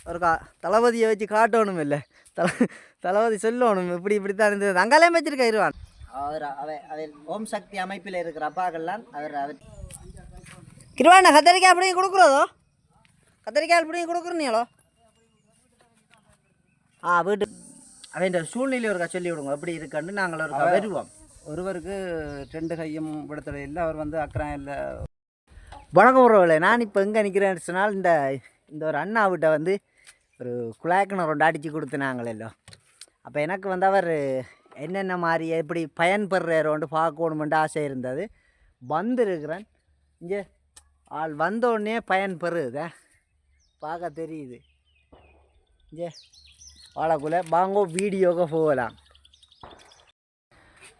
ஒரு தளபதியை வச்சு காட்டணும் இல்லை தளபதி சொல்லணும் இப்படித்தான் இருந்தது. அங்காலையும் வச்சிருக்க இருவான் அவர் ஓம் சக்தி அமைப்பில் இருக்கிற அப்பாக்கள்லாம் அவர் கிருவாண்ணா கத்தரிக்காய் அப்படியே கொடுக்குறதோ கத்தரிக்காய் அப்படியே கொடுக்குறீங்களோ? வீட்டு அவன் சூழ்நிலை ஒருக்கா சொல்லி விடுங்க எப்படி இருக்குன்னு நாங்கள் ஒரு வருவோம். ஒருவருக்கு 2 கையும் விடத்தடை இல்லை. அவர் வந்து அக்கறம் இல்லை. வணக்கம் உறவுகளே, நான் இப்போ எங்கே நிற்கிறேன்னு சொன்னால் இந்த ஒரு அண்ணாவிட்ட வந்து ஒரு குழாய்க்கிணறு ஒன்று அடித்து கொடுத்துனாங்களோ. அப்போ எனக்கு வந்து அவர் என்னென்ன மாதிரி எப்படி பயன்பெறுறோண்டு பார்க்கணுமெண்டு ஆசை இருந்தது. வந்துருக்கிறேன் இங்கே ஆள் வந்தோடனே பயன்பெறுத பார்க்க தெரியுது. இங்கே வாழக்குள்ளே வாங்கோ வீடியோக்கு போகலாம்.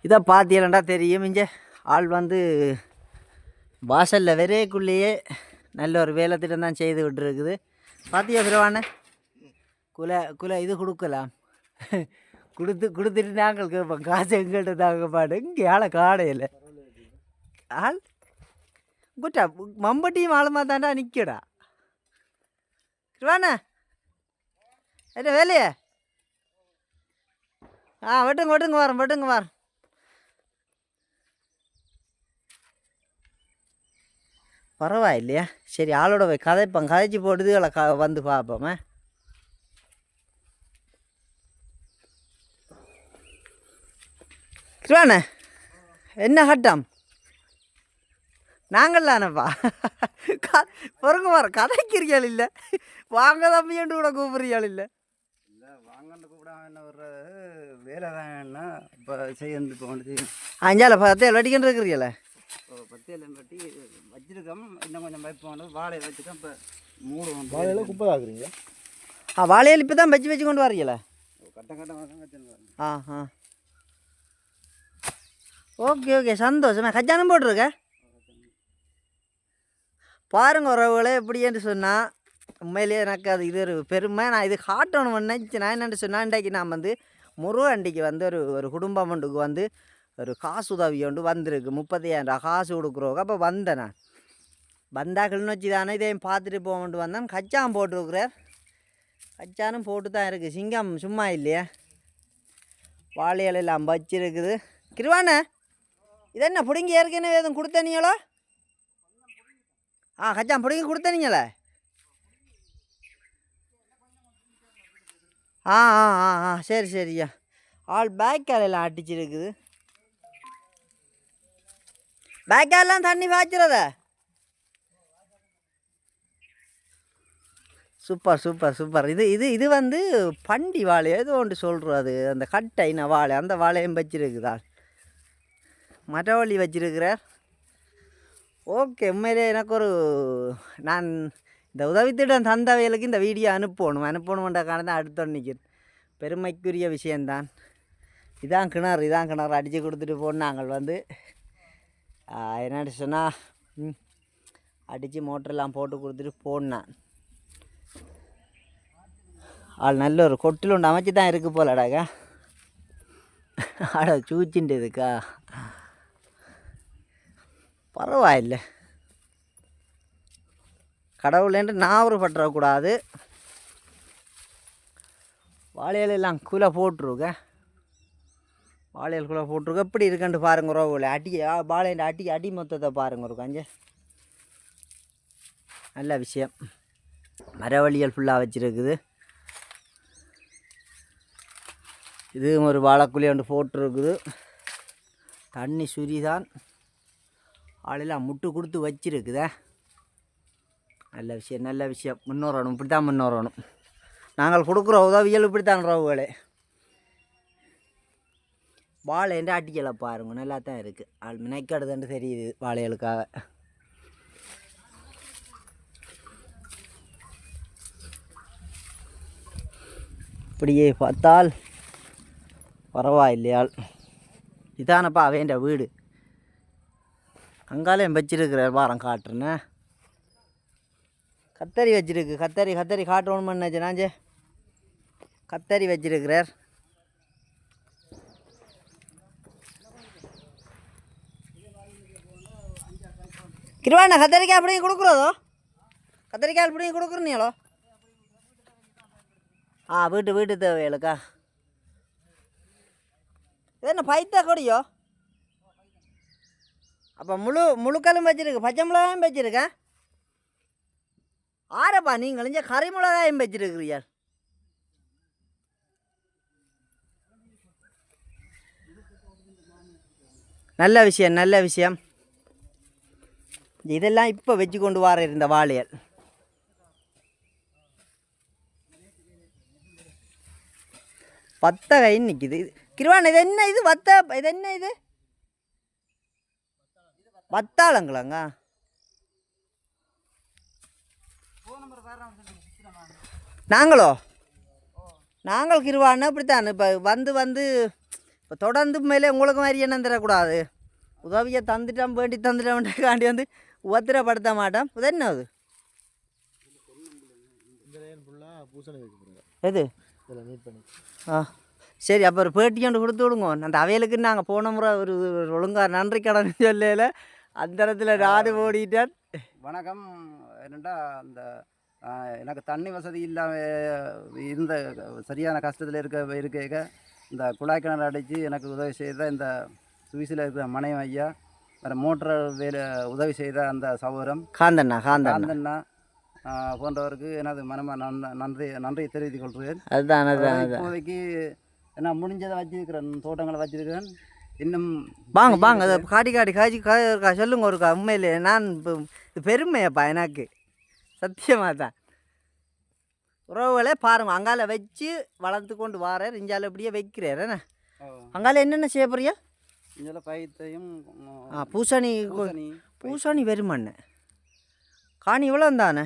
இதை பார்த்தீங்களா தெரியும். இங்கே ஆள் வந்து வாசலில் விரைக்குள்ளேயே நல்ல ஒரு வேலை திட்டம் தான் செய்து விட்டுருக்குது. பார்த்தியா பிறவானே குலை இது கொடுக்கலாம் கொடுத்துட்டு நாங்கள் கேட்போம் காசு எங்கள்கிட்ட தாங்க பாடு. இங்கே ஆளை காடையில் ஆள் குட்டா மம்பட்டியும் ஆளுமா தாண்டா நிற்கடா பிறவானே என்ன வேலையே? வெட்டுங்க வரேன். பரவாயில்லையா? சரி, ஆளோட போய் கதைச்சு போடுதுகளை வந்து பார்ப்போமே. கிருவானே என்ன கட்டம் நாங்கள்லானப்பா பொறுங்க வர கதைக்கிறீர்கள் இல்லை வாங்க தம்பியண்டு கூட கூப்பிடுறீர்கள் இல்லை வாங்கன்னு கூப்பிடாம என்ன வர்றது வேலை தான் என்ன இப்போ செய்யறது இப்போ வந்து அஞ்சால பத்தையில் வட்டிக்கிட்டு இருக்கிறீங்களே. இப்போ 10 கட்டி வச்சிருக்கோம். இன்னும் கொஞ்சம் வைப்போம். வாழையை வச்சுக்கோம். இப்போ 3 வாழையில குப்பை ஆகுறீங்க. வாழையில் இப்போ தான் வச்சு கொண்டு வரீங்களே. கட்டம் வச்சுருக்கோம். ஓகே சந்தோஷமே. கஜானம் போட்டிருக்க பாருங்க உறவுகளே. எப்படி என்று சொன்னால் உண்மையிலேயே எனக்கு அது இது ஒரு பெருமை. நான் இது காட்டணும் நினச்சி நான் என்னென்னு சொன்னால் இன்றைக்கு நான் வந்து முருகண்டிக்கு வந்து ஒரு குடும்பம் ஒன்றுக்கு வந்து ஒரு காசு உதவி ஒன்று வந்திருக்கு. 30,000 காசு கொடுக்குறோங்க. அப்போ வந்தேன் நான் வந்தாக்கள்னு வச்சு தானே இதையும் பார்த்துட்டு போகணுன்ட்டு வந்தேன். கச்சான் போட்டிருக்கிறார். கச்சானும் போட்டு தான் இருக்குது. சிங்கம் சும்மா இல்லையா? வாழையில எல்லாம் வச்சிருக்குது. கிருவானே இது என்ன பிடுங்கி ஏற்கனவே எதுவும் கொடுத்தனீங்களோ? கச்சான் பிடுங்கி கொடுத்தனீங்களே. சரியா. ஆள் பேக்காலெல்லாம் அடிச்சிருக்குது. பேக்காலெல்லாம் தண்ணி பாய்ச்சிறத. சூப்பர். இது வந்து பண்டி வாழை ஏதோ ஒன்று சொல்கிறோம். அது அந்த கட்டைன வாழை, அந்த வாழையும் வச்சிருக்குதா. மரவள்ளி வச்சிருக்கிறார். ஓகே, உண்மையிலே எனக்கு நான் இந்த உதவித்திட்டம் தந்தவைகளுக்கு இந்த வீடியோ அனுப்பணுமென்ற காரணம் தான் அடுத்தோன்னு நிற்கிறேன். பெருமைக்குரிய விஷயந்தான். இதான் கிணறு அடித்து கொடுத்துட்டு போன நாங்கள் வந்து என்னென்னு சொன்னால் அடித்து மோட்டரெல்லாம் போட்டு கொடுத்துட்டு போனான். ஆள் நல்ல ஒரு கொட்டில் ஒன்று அமைச்சு தான் இருக்குது போலடாக்கா. சூச்சின்ட்டு இருக்கா? பரவாயில்லை. கடவுளேன்ட்டு நான் பற்றக்கூடாது. வாழையிலெல்லாம் குலை போட்டுருக்க. வாழையில் குலை போட்டிருக்க. எப்படி இருக்குன்ட்டு பாருங்க ரோவில் வாழையின் அடி மொத்தத்தை பாருங்க ஒரு கஞ்ச நல்ல விஷயம். மரவழிகள் ஃபுல்லாக வச்சுருக்குது. இது ஒரு வாழைக்குழி ஒன்று போட்டிருக்குது. தண்ணி சுரிதான். ஆளெல்லாம் முட்டு கொடுத்து வச்சிருக்குதே. நல்ல விஷயம். முன்னோரணும். இப்படி தான் முன்னோரணும். நாங்கள் கொடுக்குற உதவிகள் இப்படி தான் ரோவுகளே. வாழைன்ற அட்டிக்கலை பாருங்க நல்லா தான் இருக்குது. ஆள் மினைக்கடுதுன்னு தெரியுது வாழைகளுக்காக. இப்படியே பார்த்தால் பரவாயில்லையாள். இதானப்பா வேண்ட வீடு. அங்காலையும் வச்சிருக்கிறார். வாரம் காட்டுறேன்னு கத்தரி வச்சிருக்கு. கத்தரி காட்டணும்னு நினச்சேனாஞ்சே. கத்தரி வச்சிருக்கிறார். கிருவாண்ணா கத்தரிக்காய் அப்படியே கொடுக்குறதோ? கத்தரிக்காய் அப்படியே கொடுக்குறீங்களோ? வீட்டு வீட்டு தேவைகளுக்கா? இது என்ன பைத்தா கொடியோ? அப்போ முழுக்கலும் வச்சுருக்கு, பச்சை மிளகாயும் வச்சுருக்கேன். ஆரப்பா நீங்கள் இங்கே கறி மிளகாயும் வச்சுருக்கிறீர்கள். நல்ல விஷயம், நல்ல விஷயம். இதெல்லாம் இப்போ வச்சு கொண்டு வர இருந்த வாழையல். வத்தகை நிற்கிது. கிருவான் இது என்ன? இது இது என்ன? இது வத்தாளங்களாங்க? நாங்கள் கிருவான்னு அப்படித்தான் இப்போ வந்து இப்போ தொடர்ந்து மேலே உங்களுக்கு மாதிரி என்ன தரக்கூடாது. உதவியை தந்துட்டோம், வேண்டி தந்துட்டோம்காண்டி வந்து உத்திரப்படுத்த மாட்டோம். இது என்ன அது? எது? சரி, அப்போ ஒரு பேட்டி கொண்டு கொடுத்து விடுங்க. அந்த அவைகளுக்கு நாங்கள் போன முறை ஒரு ஒழுங்கா நன்றி கடன் சொல்லல, அந்த இடத்துல நாடு ஓடிட்டேன். வணக்கம். என்னென்னா அந்த எனக்கு தண்ணி வசதி இல்லாமல் இருந்த சரியான கஷ்டத்தில் இருக்க இந்த குழாய் கிணறு அடித்து எனக்கு உதவி செய்த இந்த சுவிஸில் இருக்கிற மனைவி ஐயா, வேறு மோட்டர் வேலை உதவி செய்த அந்த சகோதரம் காந்தண்ணா போன்றவருக்கு எனது மனமாக நன்றி தெரிவித்துக் கொள்கிறேன். அதுதான் இப்போதைக்கு என்ன முடிஞ்சதை வச்சிருக்கிறேன், தோட்டங்களை வச்சிருக்கிறேன். இன்னும் வாங்க அதை காட்டி சொல்லுங்க ஒருக்கா. உண்மையிலே நான் இது பெருமையப்பா எனக்கு, சத்தியமாக தான். உறவுகளே பாருங்க, அங்கால வச்சு வளர்த்து கொண்டு வாரார், இஞ்சால இப்படியே வைக்கிறார். என்ன அங்கால என்னென்ன செய்ய போறியா? இஞ்சால பைத்தையும் பூசணி வெறுமண்ணு காணி இவ்வளோ தானே.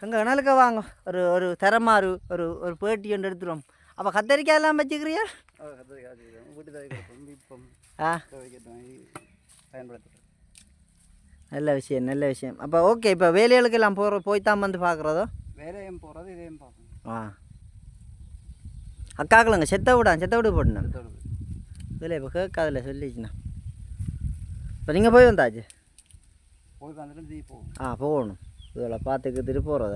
எங்கள் கணலுக்கு வாங்க, ஒரு தரமாறு ஒரு பேட்டி ஒன்று எடுத்துருவோம். அப்போ கத்தரிக்காய் எல்லாம் வச்சுக்கிறியா? நல்ல விஷயம். அப்போ ஓகே, இப்போ வேலைகளுக்கு எல்லாம் போய்த்தான் வந்து பார்க்குறதோ? வேலையும் போகிறது, இதையும் பார்க்கணும். அக்காக்களுங்க செத்த விடு போடணும். இதில் இப்போ கேட்காதுல சொல்லிச்சுண்ணா. இப்போ நீங்கள் போய் வந்தாச்சு? போய் வந்துட்டு போகணும். இதில் பார்த்துக்கிட்டு போகிறத.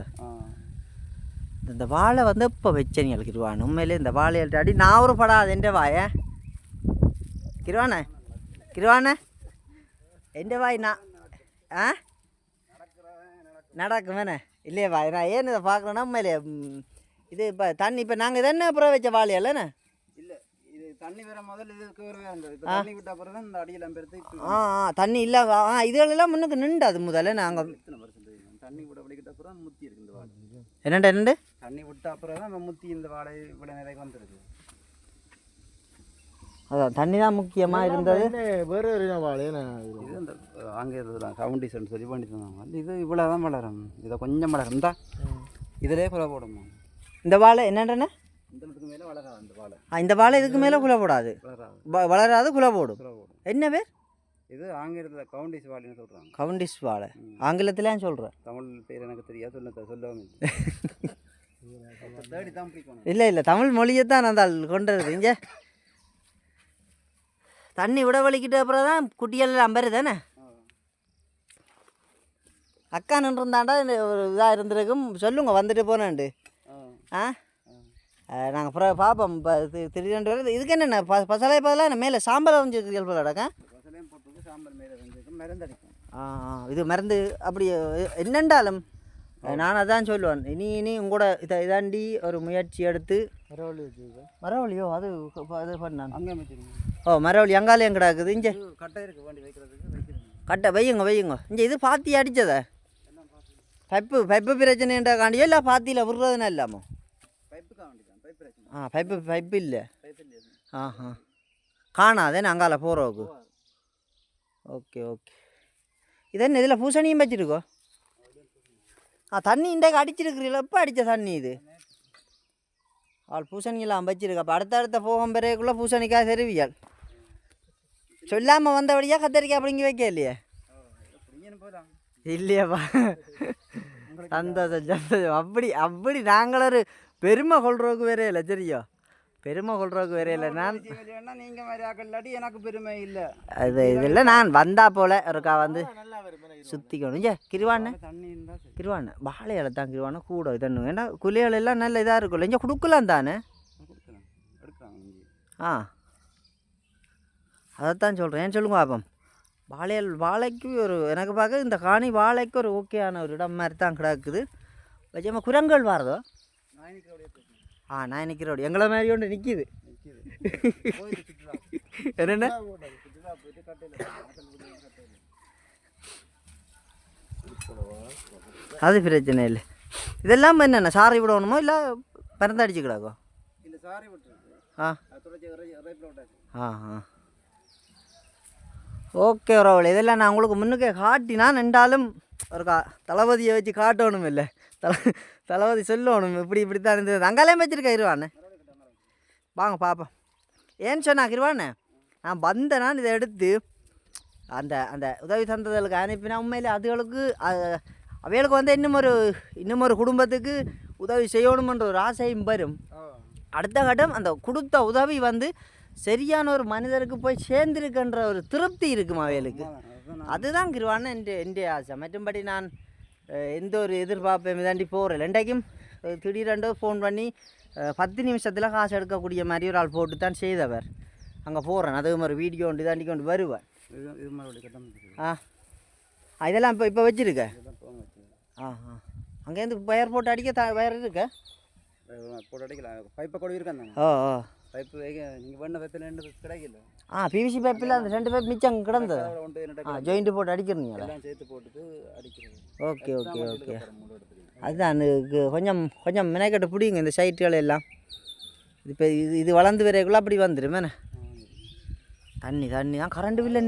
இந்த வாழை வந்து இப்போ வச்சேன் கிருவான். உண்மையிலே இந்த வாழையிட்ட அடி நான் ஒரு படாது எந்த வாய கிருவானே எந்த வாய் நான் நடக்குமேண்ணே இல்லையே வாய். நான் ஏன்னு இதை பார்க்குறேன்னா உண்மையிலே இது இப்போ தண்ணி இப்போ நாங்கள் இதை என்ன அப்புறம் வச்ச வாழையல்லண்ணே? இல்லை, இது தண்ணி வேற முதல்ல இதுக்கு வேறு இருந்தது. இப்போ தண்ணி விட்ட அப்புறம் தான் இந்த அடியெல்லாம் பெருத்து தண்ணி இல்லை. இதுகளெல்லாம் முன்னுக்கு நின்றாது முதல்ல. நாங்கள் தண்ணி விட வலிக்கிட்ட அப்புறம் முத்தி இருக்கு இந்த வாழை. என்னண்டு தண்ணி விட்ட அப்புறம் தான் முத்தி இந்த வாழை இவ்வளோ நிறைய வந்துருக்கு. அதான் தண்ணி தான் முக்கியமாக இருந்தது. வேறு வாழை இது இந்த அங்கே இருந்ததுலாம் கவுண்டிஷன் சொல்லி பண்ணி தந்தாங்க. இது இவ்வளோ தான் வளரும், இதை கொஞ்சம் வளரும். இந்த இதிலே குலை போடணும். இந்த வாழை என்னண்டண்ணே? இந்த மேலே வளராது இந்த வாழை. இந்த வாழை இதுக்கு மேலே குலை போடாது, வளராது, குலை போடும். என்ன பேர் இது? ஆங்கிலத்தில் கவுண்டிஸ் வாழைன்னு சொல்கிறாங்க. கவுண்டிஸ் வாழை ஆங்கிலத்திலேயும் சொல்கிறேன். தமிழ் பேர் எனக்கு தெரியாது, சொல்லவும் தேடி தான் பிடிக்கணும். இல்லை தமிழ் மொழியை தான் அந்த கொண்டு வருது. இங்கே தண்ணி விட வலிக்கிட்ட அப்புறம் தான் குட்டிகள் அம்பரு தானே. அக்கா நின்றுருந்தாண்டா ஒரு இதாக இருந்திருக்கும். சொல்லுங்க வந்துட்டு போனாண்டு. நாங்கள் அப்புறம் பார்ப்போம். இப்போ திடீரெண்டு பேர் இதுக்கு என்னென்ன பசலை பதிலாக என்ன மேலே சாம்பலை வந்துருக்கிறீர்கள் போல அடக்கா? பசலையும் போட்டு சாம்பல் மேலே வந்துருக்கும், மருந்தடிக்கும். இது மருந்து அப்படி என்னென்றாலும் நான் அதான் சொல்லுவேன். இனி உங்களோட இதாண்டி ஒரு முயற்சி எடுத்து மரவழியோ அது பண்ணான் அங்கே வச்சுருங்க. மரவழி அங்காலையும் கிடக்குது. இங்கே கட்டை இருக்குது வண்டி வைக்கிறதுக்கு, கட்டை வையுங்க. இங்கே இது பாத்தி அடித்ததா? பைப்பு பிரச்சனைன்றா காண்டியோ இல்லை பாத்தியில் விடுறதுனா இல்லாமல்? பைப்பு இல்லை. காணாதேன்னு அங்கால போகிறோக்கு. ஓகே இது என்ன இதில் பூசணியும் வச்சுருக்கோ? தண்ணி இன்றைக்கு அடிச்சிருக்கிறீங்களா? எப்போ அடித்த தண்ணி இது? பூசணியெல்லாம் வச்சிருக்க. அப்போ அடுத்த போகும் பிறகுக்குள்ளே பூசணிக்காய் செருவியால் சொல்லாமல் வந்தபடியா கத்தரிக்காய் அப்படிங்கி வைக்க இல்லையே? இல்லையாப்பா, சந்தோஷம். அப்படி நாங்கள் ஒரு பெருமை கொள்றதுக்கு வேறே இல்லை. சரியா பெருமை கொள்றதுக்கு வேற இல்லை. நான் இல்லைன்னா நீங்கள் மாதிரி ஆக்கள் இல்லாட்டி எனக்கு பெருமை இல்லை. அது இதில் நான் வந்தா போல் ஒருக்கா வந்து சுற்றிக்கணும். ஏ கிருவாண்ணே தண்ணி இருந்தால் சரி. கிருவாண்ணே வாழை இலை தான் கிருவாண்ணே கூட இதன்னு ஏன்னா குளியல் எல்லாம் நல்ல இதாக இருக்கும்ல. இங்கே கொடுக்கலாம் தானே. கொடுக்கலாம் எடுக்கிறாங்க இங்கே. ஆ அதைத்தான் சொல்கிறேன். ஏன் சொல்லுங்க பாப்போம். வாழைக்கு ஒரு எனக்கு பார்க்க இந்த காணி வாழைக்கு ஒரு ஓகேயான ஒரு இடம் மாதிரி தான் கிடக்குது. வச்சமா குரங்கள் வாரதோ. நான் நிற்கிறோடி எங்களை மாதிரி ஒன்று நிற்கிது. என்னென்ன அது பிரச்சனை இல்லை. இதெல்லாம் என்னென்ன சாரி விடணுமோ இல்லை மருந்து அடிச்சு கிடக்கோ. ஓகே உறவுல இதெல்லாம் நான் உங்களுக்கு முன்னுக்கே காட்டினா நின்றாலும் ஒரு தளபதியை வச்சு காட்டணும் இல்லை. தளபதி சொல்லணும் இப்படி தான் இருந்தது. அங்காலையும் வச்சுருக்கா இருவாண்ணே. வாங்க பார்ப்போம். ஏன்னு சொன்னா இருவாண்ணே நான் வந்தேன்னா இதை எடுத்து அந்த அந்த உதவி தந்ததுகளுக்கு அனுப்பினா உண்மையிலே அதுகளுக்கு அவைகளுக்கு வந்து இன்னும் ஒரு குடும்பத்துக்கு உதவி செய்யணுமென்ற ஒரு ஆசையும் வரும். அடுத்த கட்டம் அந்த கொடுத்த உதவி வந்து சரியான ஒரு மனிதருக்கு போய் சேர்ந்துருக்குன்ற ஒரு திருப்தி இருக்கும் அவைகளுக்கு. அதுதான் கிருவான்னு என் ஆசை. மற்றும்படி நான் எந்த ஒரு எதிர்பார்ப்பையும் இதாண்டி போகிறேன். ரெண்டைக்கும் திடீரெண்டோ ஃபோன் பண்ணி 10 நிமிஷத்தில் காசு எடுக்கக்கூடிய மாதிரி ஒரு ஆள் போட்டு தான் செய்தவர். அங்கே போகிறேன் அதுவும் ஒரு வீடியோ ஒன்று இதாண்டி கொண்டு வருவேன். இதெல்லாம் இப்போ வச்சுருக்க. அங்கேருந்து வயர் போட்டு அடிக்க வயர் இருக்க போட்டு அடிக்கலாம். பைப்பை கொடி இருக்காங்க. பைப்பு நீங்கள் பண்ண பைப்பில் 2 கிடைக்கல. பிவிசி பைப்பில் அந்த 2 பைப் மிச்சம் கிடந்தது. ஜாயிண்ட்டு போட்டு அடிக்கிறீங்க எல்லாம் சேர்த்து போட்டுட்டு அடிக்கிறது. ஓகே அதுதான் கொஞ்சம் மெனக்கட்டு பிடிங்க இந்த சைட்டுகள் எல்லாம். இப்போ இது வளர்ந்து வரைக்குள்ள அப்படி வந்துடும். என்ன தண்ணி தான். கரண்ட் பில்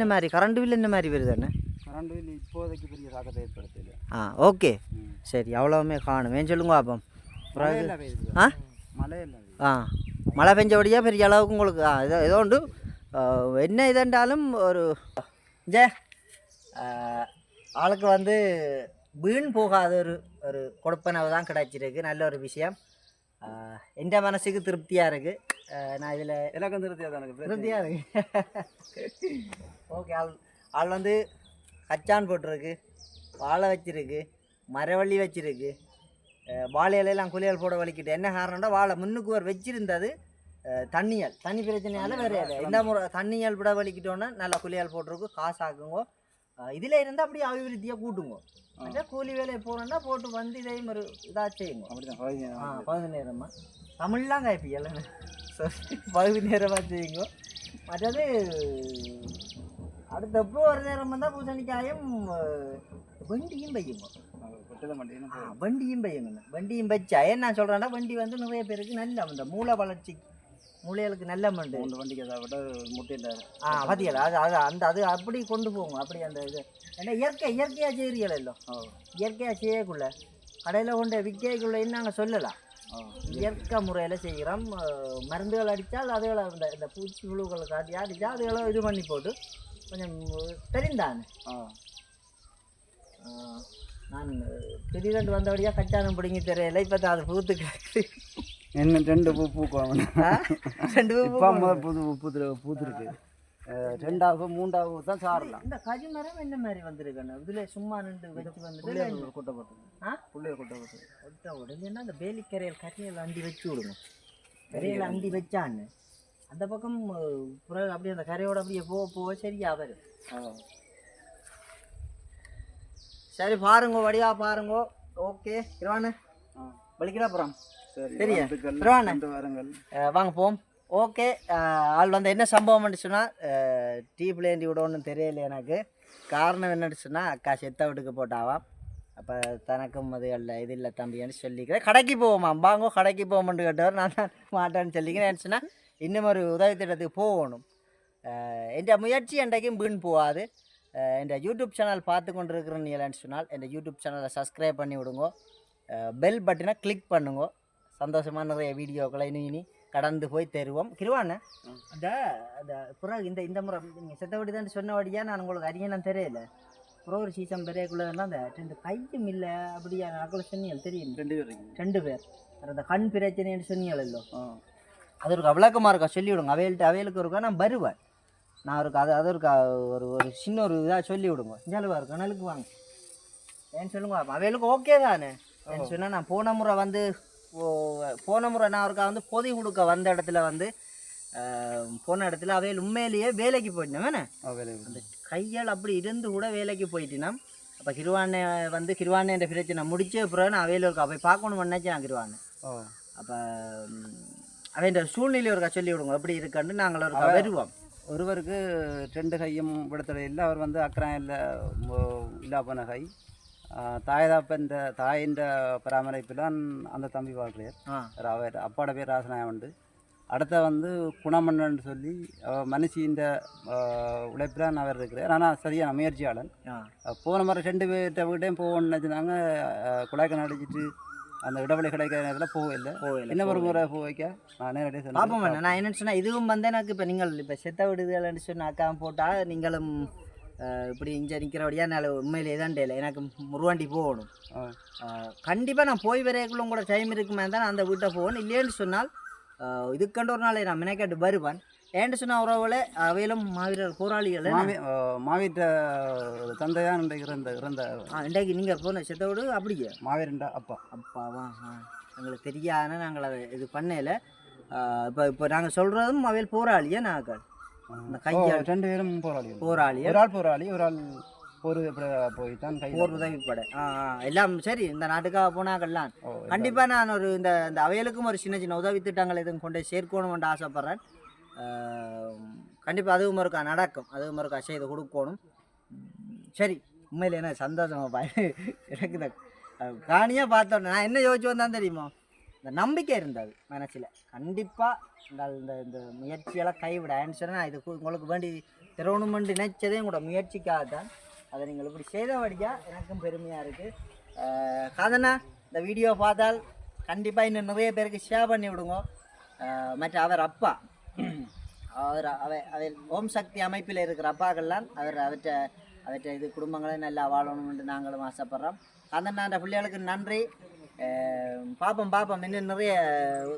என்ன மாதிரி வருது அண்ணே? கரண்ட் பில் இப்போதைக்கு பெரிய தாக்கத்தை ஏற்படுத்தல. ஓகே சரி அவ்வளோவுமே காணும். ஏன் சொல்லுங்க பாப்போம். மழை இல்லை. மழை பெஞ்சபடியாக பெரிய அளவுக்கு உங்களுக்கு ஏதோ உண்டு. என்ன இதென்றாலும் ஒரு ஆளுக்கு வந்து வீண் போகாத ஒரு கொடுப்பனவு தான் கிடைச்சிருக்கு. நல்ல ஒரு விஷயம். எந்த மனசுக்கு திருப்தியாக இருக்குது. நான் இதில் எனக்கும் திருப்தியாக தான் இருக்குது. திருப்தியாக இருக்குது. ஓகே ஆள் வந்து கச்சான் போட்டிருக்கு, வாழை வச்சிருக்கு, மரவள்ளி வச்சிருக்கு, வாழை இலையெல்லாம் குளியல் போட வலிக்கிட்டு. என்ன காரணம்னா வாழை முன்னுக்கு ஒரு வச்சிருந்தது தண்ணி பிரச்சனையால் வேறு இந்த முறை தண்ணியால் விட வலிக்கிட்டோன்னா நல்லா குளியல் போட்டிருக்கு. காசு ஆக்குங்க. இதில் இருந்தால் அப்படியே அபிவிருத்தியாக கூட்டுங்க. கூலி வேலையை போகிறோன்னா போட்டு வந்து இதையும் ஒரு இதாக செய்யுங்க. அப்படிதான் பகுதி நேரமாக தமிழ்லாம் காய்ப்பி எல்லாம் பகுதி நேரமாக செய்யுங்க. மற்றது அடுத்தப்போ ஒரு நேரம் வந்தால் பூசணிக்காயும் வண்டியும் வையுங்க. வண்டியும் வையுங்க. வண்டியும் வச்சா ஏன் நான் சொல்கிறேன்னா வண்டி வந்து நிறைய பேருக்கு நல்ல அந்த மூளை வளர்ச்சிக்கு மூளைகளுக்கு நல்ல மண்டு. வண்டிக்கு அதை விட முட்டையில் பார்த்தீங்களா அது அப்படி கொண்டு போங்க. அப்படி அந்த இது ஏன்னா இயற்கையாக செய்கிறீங்கள இல்லை. இயற்கையாக செய்யக்குள்ள கடையில் கொண்டு விற்கக்குள்ளேன்னு நாங்கள் சொல்லலாம். இயற்கை முறையில் செய்கிறோம். மருந்துகள் அடித்தால் அதுகளை இந்த பூச்சி புழுக்களை காட்டி அடித்தா அதுகளை இது பண்ணி போட்டு கொஞ்சம் தெரிந்தானே. நான் திடீரென்று வந்தபடியாக கச்சானம் பிடிங்கி தெரியல. இப்போ தான் அது பூத்து கிடக்குது. என்ன 2 பூ பூக்கும். 2 பூ முதல் பூத்துருக்கு. 2வது 3வது தான் சாரலாம். இந்த கஜி மரம் என்ன மாதிரி வந்திருக்கண்ணா? இதில் சும்மா நின்று வச்சு வந்துட்டு கொட்டை போட்டு புள்ளைய கொட்டை போட்டு உடனேன்னா அந்த வேலிக்கரையில் கரையில் அண்டி வச்சு விடுங்க. கரையில் அண்டி வச்சான்னு அந்த பக்கம் அப்படியே அந்த கரையோட அப்படியே போக சரியா வரும். சரி பாருங்க வடிவா பாருங்க. ஓகே இருவானு வலிக்கடா போகிறோம். சரியா இருவானு வாங்க போம். ஓகே ஆள் வந்து என்ன சம்பவம்னு சொன்னால் டீப்பில் ஏந்தி விடணும்னு தெரியல எனக்கு. காரணம் என்னன்னு சொன்னால் அக்கா செத்த வீட்டுக்கு போட்டாவாம். அப்போ தனக்கும் அது இல்லை இது இல்லை தம்பின்னு சொல்லிக்கிறேன். கடைக்கு போவோமாம். வாங்க கடைக்கு போவோம்னு கேட்டவர் நான் தான் மாட்டேன்னு சொல்லிக்கிறேன். சொன்னால் இன்னும் ஒரு உதவி திட்டத்துக்கு போகணும். என் முயற்சி என்றைக்கும் வீண் போகாது. என் யூடியூப் சேனல் பார்த்து கொண்டு இருக்கிறேன்னு இல்லைன்னு சொன்னால் என் யூடியூப் சேனலை சப்ஸ்கிரைப் பண்ணி விடுங்க. பெல் பட்டனை கிளிக் பண்ணுங்க. சந்தோஷமான நிறைய வீடியோக்களை இனி கடந்து போய் தருவோம். கிருவாண்ணே அந்த அந்த புறம் இந்த முறை நீங்கள் செத்தபடி தான் சொன்னபடியாக நான் உங்களுக்கு அறியணும் தெரியல. புறம் ஒரு சீசன் பெரியக்குள்ளதுன்னா அந்த 2 கையும் இல்லை அப்படியா நாக்கள் சொன்னீங்க தெரியும். 2 பேர் 2 பேர் அந்த கண் பிரச்சனைன்னு சொன்னீங்களோ. அது இருக்கா விளக்கமாக இருக்கா சொல்லி விடுங்க அவைகளுக்கு இருக்கா நான் வருவேன் நான் இருக்கா அது இருக்கா ஒரு சின்ன ஒரு இதாக சொல்லி விடுங்க ஜலுவா இருக்கும் கணலுக்கு வாங்க ஏன்னு சொல்லுங்க அவைகளுக்கு ஓகே தானே ஏன்னு சொன்னால் நான் போன முறை நான் இருக்கா வந்து பொதி கொடுக்க வந்த இடத்துல வந்து போன இடத்துல அவையில் உண்மையிலேயே வேலைக்கு போயிட்டேன் வேணே அந்த கையால் அப்படி இருந்து கூட வேலைக்கு போயிட்டுனா அப்போ கிருவானேன்ற பிரச்சனை முடிச்ச பிறகு நான் அவையில் இருக்கா போய் பார்க்கணும் நினைச்சேன் நான் கிருவானே அப்போ அவன் சூழ்நிலை இருக்கா சொல்லி விடுங்க எப்படி இருக்கான்னு நாங்கள் இருக்கா வருவோம் ஒருவருக்கு 2 கையும் விடத்தடை இல்லை அவர் வந்து அக்கறம் இல்லா போன கை தாயின் பராமரிப்பில் அந்த தம்பி வாழ்கிறார் அவர் அப்பாட பேர் ராசநாயம் உண்டு அடுத்த வந்து குணமன்னன் சொல்லி மனுஷியின் உழைப்பில் அவர் இருக்கிறார் ஆனால் சரியான முயற்சியாளன் போன மாதிரி 2 பேர்கிட்ட வீட்டையும் போகணும்னு நினச்சினாங்க குழாய்க்க நடிச்சிட்டு அந்த இடைவெளி கிடைக்கிற நேரத்தில் போகல என்ன ஒரு முறை போய்க்க நான் நேரடியாக பார்ப்போம் நான் என்னென்னு சொன்னால் இதுவும் வந்து எனக்கு இப்போ நீங்கள் இப்போ செத்த விடுதலைன்னு சொன்ன அக்கா போட்டால் நீங்களும் இப்படி இங்கே நிற்கிறபடியா நான் உண்மையிலே தான் இல்லை எனக்கு முருவாண்டி போகணும் கண்டிப்பாக நான் போய் வரைக்குள்ள கூட டைம் இருக்குமே தான் நான் அந்த வீட்டை போகணும் இல்லைன்னு சொன்னால் இதுக்கண்டு ஒரு நாள் நான் மெனக்கேட்டு வருவேன் ஏன்னு சொன்னால் உறவுல அவையிலும் மாவீரர் போராளிகள் மாவீட்ட தந்தைதான் இறந்த இன்றைக்கு நீங்கள் போன செத்தோடு அப்படியே மாவீரண்டா அப்பாவா எங்களுக்கு தெரியாதுன்னா நாங்கள் அதை இது பண்ணல இப்போ நாங்கள் சொல்கிறதும் அவையில் போராளியா நாங்கள் அந்த கையால் 2 பேரும் போராளி ஒரு ஆள் போய்தான் போர் உதவிப்பட எல்லாம் சரி இந்த நாட்டுக்காக போனாங்கல்லாம் கண்டிப்பாக நான் ஒரு இந்த அவைகளுக்கும் ஒரு சின்ன உதவி திட்டங்கள் எதுவும் கொண்டு சேர்க்கணும்னு ஆசைப்பட்றேன் கண்டிப்பாக அதுவும் இருக்கா நடக்கும் அதுவும் இருக்கா செய்து கொடுக்கணும் சரி உண்மையில் என்ன சந்தோஷமா எனக்கு இந்த காணியாக பார்த்தோன்னே நான் என்ன யோசிச்சு வந்தான் தெரியுமா இந்த நம்பிக்கை இருந்தது மனசில் கண்டிப்பாக இந்த முயற்சியெல்லாம் கைவிட சொன்னால் இது உங்களுக்கு வேண்டி திறவணுமென்று நினைச்சதே உங்களோட முயற்சிக்காக தான் அதை நீங்கள் இப்படி செய்தபடியாக எனக்கும் பெருமையாக இருக்குது காதனா இந்த வீடியோ பார்த்தால் கண்டிப்பாக இன்னும் நிறைய பேருக்கு ஷேர் பண்ணி விடுங்க மற்ற அவர் அப்பா அவர் ஓம் சக்தி அமைப்பில் இருக்கிற அப்பாக்கள்லாம் அவற்றை இது குடும்பங்களை நல்லா வாழணும்னு நாங்களும் ஆசைப்பட்றோம் அந்த பிள்ளைகளுக்கு நன்றி பாப்போம் இன்னும் நிறைய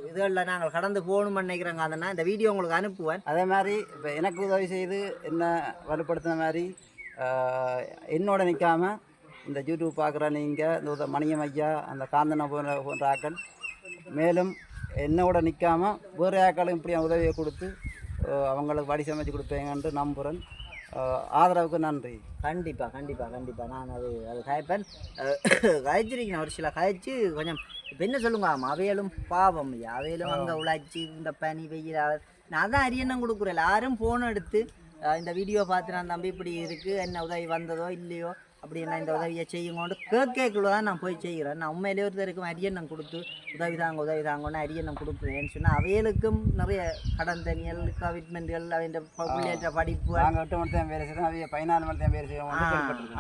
இதுகளில் நாங்கள் கடந்து போகணும்னு நினைக்கிறோங்க அதனால் இந்த வீடியோ உங்களுக்கு அனுப்புவேன் அதே மாதிரி இப்போ எனக்கு உதவி செய்து என்ன வலுப்படுத்தின மாதிரி என்னோட நிற்காமல் இந்த யூடியூப் பார்க்குற நீங்கள் இந்த மணியம் ஐயா அந்த காந்தனை போன்ற ஆக்கள் மேலும் என்னோட நிற்காமல் வேறு ஆக்களும் இப்படி உதவியை கொடுத்து அவங்களுக்கு வடி சமைச்சு கொடுப்பேங்கன்ட்டு நம்புகிறேன் ஆதரவுக்கு நன்றி கண்டிப்பாக நான் அது கதைப்பேன் கதைச்சிருக்கேன் ஒரு சில கதைச்சு கொஞ்சம் இப்போ என்ன சொல்லுங்க அவையிலும் பாவம் அவையிலும் அங்கே உழைச்சி இந்த பனி வெயில் நான் தான் அரியணம் கொடுக்குறேன் எல்லாரும் ஃபோன் எடுத்து இந்த வீடியோ பார்த்து நான் தம்பி இப்படி இருக்குது என்ன உதவி வந்ததோ இல்லையோ அப்படி என்ன இந்த உதவியை செய்யுங்கோண்டு கேட்கக்குள்ள தான் நான் போய் செய்கிறேன் நான் உண்மையிலே ஒருத்தருக்கும் அரியணம் கொடுத்து உதவி தாங்கன்னு அரியணம் கொடுக்குறேன்னு சொன்னால் அவைகளுக்கும் நிறைய கடன் தனியல் கமிட்மெண்ட்கள் அவன் பிள்ளைன்ற படிப்பு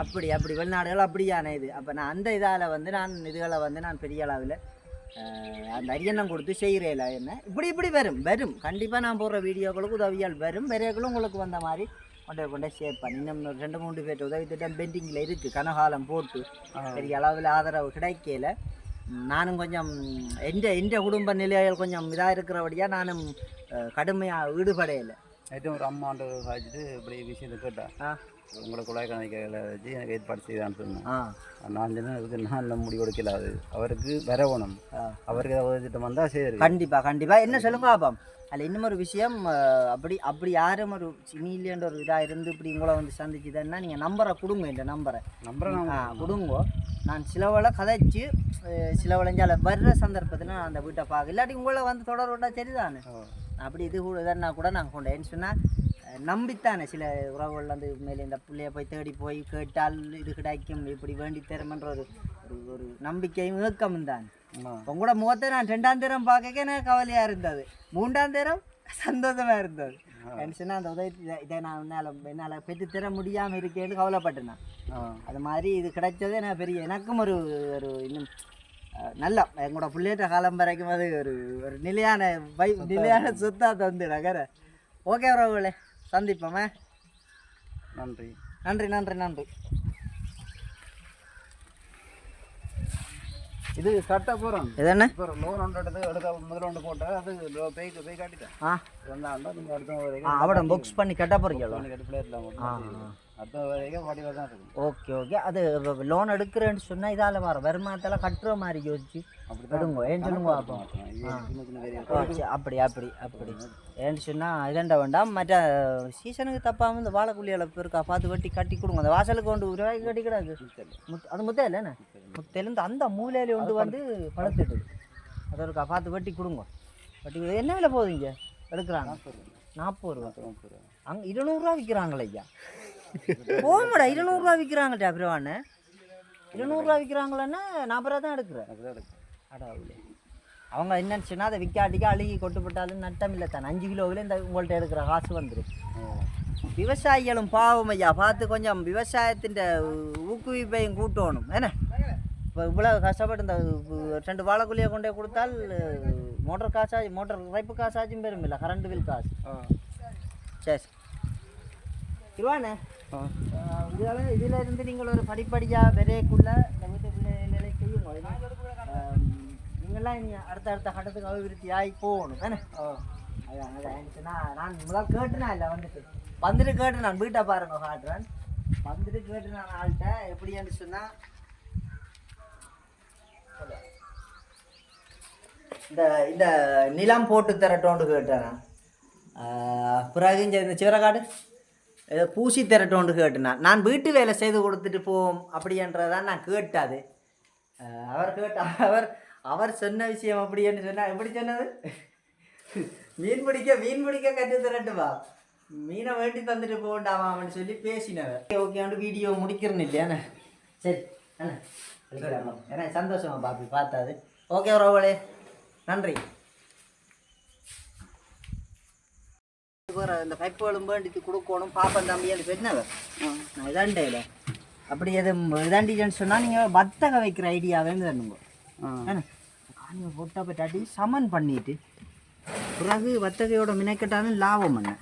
அப்படி வெளிநாடுகள் அப்படியான இது அப்போ நான் அந்த இதால் வந்து நான் பெரிய அளவில் அந்த அரியணம் கொடுத்து செய்கிறேன் என்ன இப்படி வரும் கண்டிப்பாக நான் போடுற வீடியோக்களுக்கு உதவியால் வரும் விரைகளும் உங்களுக்கு வந்த மாதிரி கொண்டே ஷேர் பண்ணி இன்னும் 2-3 பேர் உதவி திட்டம் பெண்டிங்கில் இருக்குது கனகாலம் போட்டு பெரிய அளவில் ஆதரவு கிடைக்கல நானும் கொஞ்சம் எந்த குடும்ப நிலைகள் கொஞ்சம் இதாக இருக்கிறபடியாக நானும் கடுமையாக ஈடுபடையலை நேற்று ஒரு அம்மாண்டு காய்ச்சிட்டு இப்படி விஷயத்தை கேட்டேன் உங்களை குழாய்க்கணைக்கையில் வச்சு எனக்கு ஏற்பாடு செய்தான்னு சொன்னேன் நான் சொன்னேன் இதுக்கு நான் முடி கொடுக்கல அது அவருக்கு வரவணும் அவருக்கு ஏதாவது திட்டம் வந்தால் சரி கண்டிப்பாக என்ன சொல்லுங்க ஆபாம் அதில் இன்னும் ஒரு விஷயம் அப்படி யாரும் ஒரு சினிலேன்ற ஒரு இதாக இருந்து இப்படி உங்களை வந்து சந்திச்சுதுன்னா நீங்கள் நம்பரை கொடுங்க இந்த நம்பரை கொடுங்கோ நான் சிலவளை கதைச்சு சிலவளைஞ்சால வர்ற சந்தர்ப்பத்தில் நான் அந்த வீட்டை பார்க்க இல்லாட்டி உங்களை வந்து தொடர் விட்டால் சரிதானே அப்படி இது இதன்னா கூட நாங்கள் கொண்டேன்னு சொன்னால் நம்பித்தானே சில உறவுகள் வந்து மேலே இந்த பிள்ளைய போய் தேடி போய் கேட்டால் இது கிடைக்கும் இப்படி வேண்டி தருமன்ற ஒரு நம்பிக்கையும் ஏக்கமும் தான் உங்களோட முகத்தை நான் 2ஆம் தரம் பார்க்க எனக்கு கவலையாக இருந்தது 3ஆம் தரம் சந்தோஷமாக இருந்தது என்ன சொன்னால் அந்த உதவி இதை நான் என்னால் பெற்றுத்தர முடியாமல் இருக்கேன்னு கவலைப்பட்டேன் அது மாதிரி இது கிடைச்சதே நான் பெரிய எனக்கும் ஒரு இன்னும் நல்லா எங்களோட பிள்ளைகிட்ட காலம் வரைக்கும் அது ஒரு நிலையான சொத்தாக தந்து நகர ஓகே உறவுகளே சந்திப்போமே நன்றி இது கட்ட போகிறோம். எதண்ணே இப்போ லோன் ஒன்று எடுக்க முதல்ல ஒன்று போட்டால் அது போய் காட்டிட்டேன். ஆ ரெண்டாண்டா நீங்கள் அடுத்த வரைக்கும் அவட புக்ஸ் பண்ணி கட்ட போகிறீங்களோ? அடுத்த வரைக்கும் வடிவாக தான் இருக்கும். Okay okay. அது லோன் எடுக்கிறேன்னு சொன்னால் இதால் வர வருமானத்தெல்லாம் கட்டுற மாதிரி யோசிச்சு எடுங்க. ஏன் சொல்லுங்க அப்போ. அப்படி அப்படி அப்படி ஏன்னு சொன்னால் இதண்ட வேண்டாம். மற்ற சீசனுக்கு தப்பாமல் இந்த வாழைக்குள்ளி அளப்பு இருக்கா பார்த்து வெட்டி கட்டி கொடுங்க. அந்த வாசலுக்கு கொண்டு ரூபாய்க்கு கட்டி கிடாது. அது முத்தை இல்லைண்ணே, முத்தையிலேருந்து அந்த மூலையில வந்து பழுத்துட்டுது. அதை இருக்கா பார்த்து வெட்டி கொடுங்க. வெட்டி என்ன விலை போகுதுங்க எடுக்கிறாங்க? 40 ரூபா. அங்கே 200 விற்கிறாங்களே ஐயா. போகமாடா 200 விற்கிறாங்கட்டா அப்புறவாண்ணே. 200 விற்கிறாங்களன்னா 40 தான் எடுக்கிறேன். அடாவுலே அவங்க என்னன்னு சொன்னால் அதை விற்காட்டிக்க அழுகி கொட்டுப்பட்டாலும் நட்டம் இல்லை தானே. 5 கிலோவில் இந்த உங்கள்கிட்ட எடுக்கிற காசு வந்துடும். விவசாயிகளும் பாவம் ஐயா, பார்த்து கொஞ்சம் விவசாயத்தின் ஊக்குவிப்பையும் கூட்டணும். ஏன்னா இப்போ இவ்வளோ கஷ்டப்பட்டு இந்த 2 வாழைக்குள்ளியை கொண்டே கொடுத்தால் மோட்டர் காசாச்சு, மோட்டர் ரைப்பு காசாச்சும் பெரும் இல்லை, கரண்ட் பில் காசு. சரி இருவாண்ணே. இதில் இருந்து நீங்கள் ஒரு படிப்படியாக விரைக்குள்ளே இந்த வீட்டு பிள்ளைகளை செய்யுங்க. நீங்கள்லாம் இனி அடுத்த கட்டத்துக்கு அபிவிருத்தி ஆகி போகணும் தானே. அதான் நான் முதல் கேட்டுனா இல்லை வந்துட்டு கேட்டு நான் வீட்டை பாருங்க காட்டுறேன். வந்துட்டு கேட்டு நான் ஆள்கிட்ட எப்படின்னு சொன்னால் இந்த நிலம் போட்டு தரட்டோன்னு கேட்டேன். பிறகு இந்த சிவரக்காடு ஏதோ பூசி தரட்டோன்னு கேட்டேன். நான் வீட்டு வேலை செய்து கொடுத்துட்டு போவோம் அப்படின்றதான் நான் கேட்டாது. அவர் சொன்ன விஷயம் அப்படின்னு சொன்னால் எப்படி சொன்னது? மீன் பிடிக்க கற்று தரட்டுவா, மீனை வேண்டி தந்துட்டு போகண்டாமா அப்படின்னு சொல்லி பேசினவர். Okay video முடிக்கிறேன்னு இல்லையாண்ணே. சரி அண்ணா அழிக்கலாமா? ஏன்னா சந்தோஷமா பாப்பி பார்த்தாது. ஓகே ரோவலே நன்றி. இந்த பைப்புகளும் வேண்டிட்டு கொடுக்கணும் பாப்பன் தம்பியான்னு சொன்னவர். நான் இதாண்டையில் அப்படி எதுவும் இதாண்டின்னு சொன்னால் நீங்கள் வத்தக வைக்கிற ஐடியாவேன்னு தண்ணுங்க. காணியை போட்டால் போட்டாட்டி சமன் பண்ணிட்டு பிறகு வத்தகையோட மினைக்கட்டாலும் லாபம் பண்ண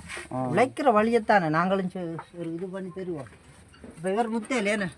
உழைக்கிற வழியைத்தானே நாங்களும் ஒரு இது பண்ணி தருவோம். இப்போ இவர் முத்தையிலேண்ணே